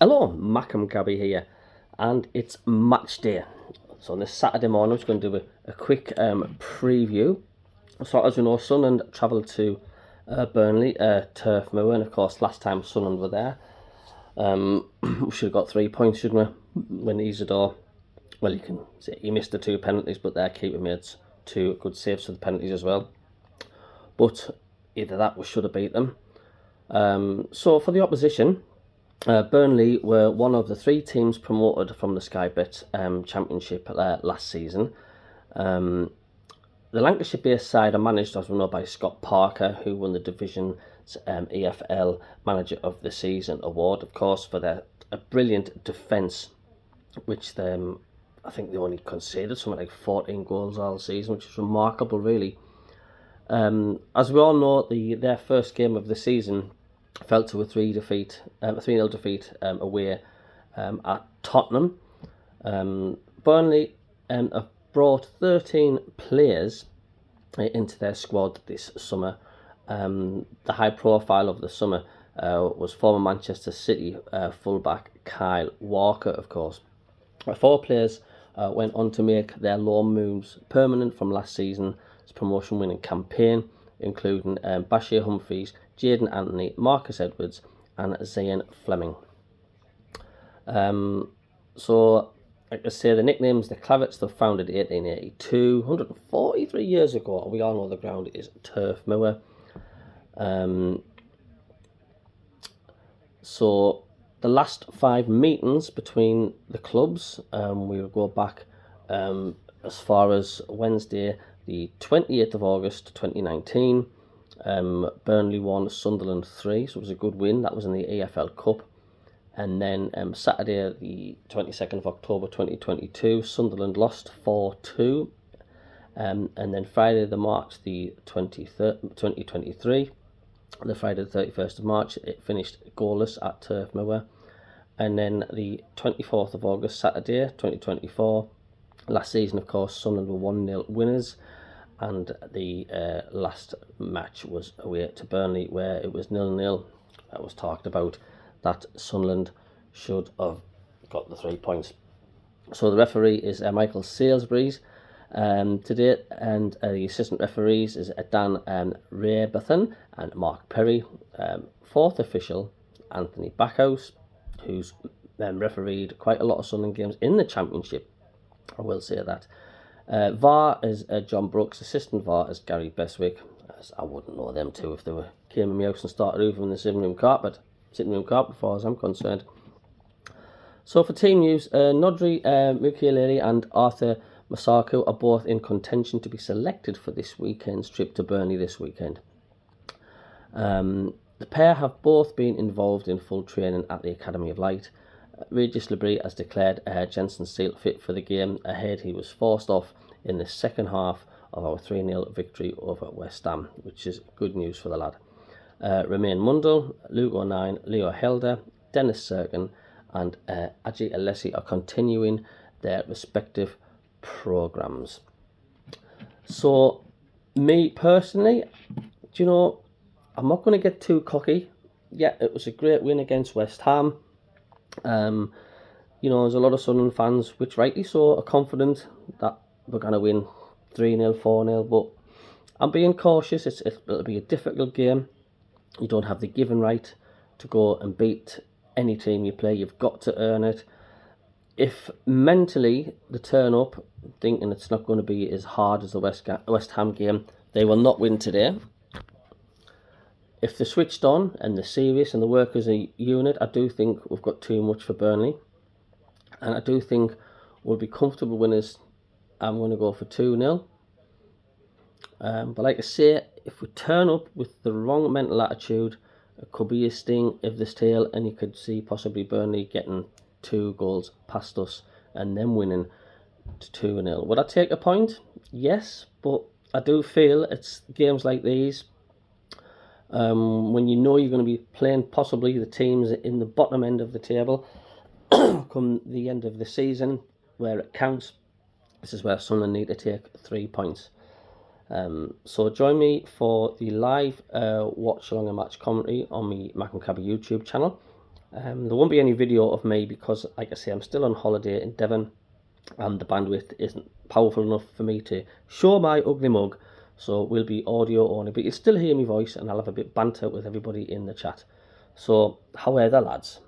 Hello, Macam Gabby here, and it's match day. So on this Saturday morning, I'm just going to do a quick preview. So as you know, Sunderland travelled to Burnley, Turf Moor, and of course last time Sunderland were there, we should have got 3 points, shouldn't we? When Isidore, well, you can say he missed the 2 penalties, but their keeper made 2 good saves for the penalties as well. But either that, we should have beat them. So for the opposition, Burnley were one of the 3 teams promoted from the Sky Bet Championship last season. The Lancashire-based side are managed, as we know, by Scott Parker, who won the division's EFL Manager of the Season award, of course, for their brilliant defence, which I think they only conceded something like 14 goals all season, which is remarkable, really. As we all know, their first game of the season fell to a 3-0 defeat away at Tottenham. Burnley have brought 13 players into their squad this summer. The high profile of the summer was former Manchester City fullback Kyle Walker, of course. 4 players went on to make their loan moves permanent from last season's promotion-winning campaign, including Bashir Humphreys, Jaden Anthony, Marcus Edwards, and Zayn Fleming. So, like I say, the nicknames, the Clavets, were founded in 1882, 143 years ago, and we all know the ground is Turf Moor. So, the last 5 meetings between the clubs, we will go back as far as Wednesday, the 28th of August 2019. Burnley won Sunderland 3, so it was a good win. That was in the EFL Cup. And then Saturday, the 22nd of October 2022, Sunderland lost 4-2. And then Friday, the March the 23rd, 2023, the Friday the 31st of March, it finished goalless at Turf Moor. And then the 24th of August, Saturday 2024, last season, of course, Sunderland were 1-0 winners. And the last match was away to Burnley, where it was 0-0. That was talked about that Sunderland should have got the 3 points. So the referee is Michael Salisbury's today, and the assistant referees is Dan Rabathan and Mark Perry. 4th official, Anthony Backhouse, who's refereed quite a lot of Sunderland games in the Championship, I will say that. VAR is John Brooks, assistant VAR is Gary Beswick. I wouldn't know them two if they came in my house and started over in the sitting room carpet, as far as I'm concerned. So for team news, Nodri Mukielele and Arthur Masaku are both in contention to be selected for this weekend's trip to Burnley this weekend. The pair have both been involved in full training at the Academy of Light. Regis Labrie has declared Jensen Seal fit for the game ahead. He was forced off in the second half of our 3-0 victory over West Ham, which is good news for the lad. Romain Mundell, Luke O'Nien, Leo Helder, Dennis Serkin and Aji Alessi are continuing their respective programmes. So, me personally, do you know, I'm not going to get too cocky. Yeah, it was a great win against West Ham. There's a lot of Sunderland fans, which rightly so, are confident that we're going to win 3-0, 4-0, but I'm being cautious. It'll be a difficult game. You don't have the given right to go and beat any team you play. You've got to earn it. If mentally they turn up thinking it's not going to be as hard as the West Ham game, they will not win today. If they're switched on and they're serious and they work as a unit, I do think we've got too much for Burnley. And I do think we'll be comfortable winners. I'm going to go for 2-0. But like I say, if we turn up with the wrong mental attitude, it could be a sting of this tail, and you could see possibly Burnley getting 2 goals past us and then winning to 2-0. Would I take a point? Yes, but I do feel it's games like these, when you know you're going to be playing possibly the teams in the bottom end of the table come the end of the season, where it counts. This is where Sunderland need to take 3 points. So join me for the live watch along and match commentary on the Mac and Cabby YouTube channel There won't be any video of me because, like I say, I'm still on holiday in Devon and the bandwidth isn't powerful enough for me to show my ugly mug, so it will be audio only, but you'll still hear my voice and I'll have a bit banter with everybody in the chat. So, however, lads,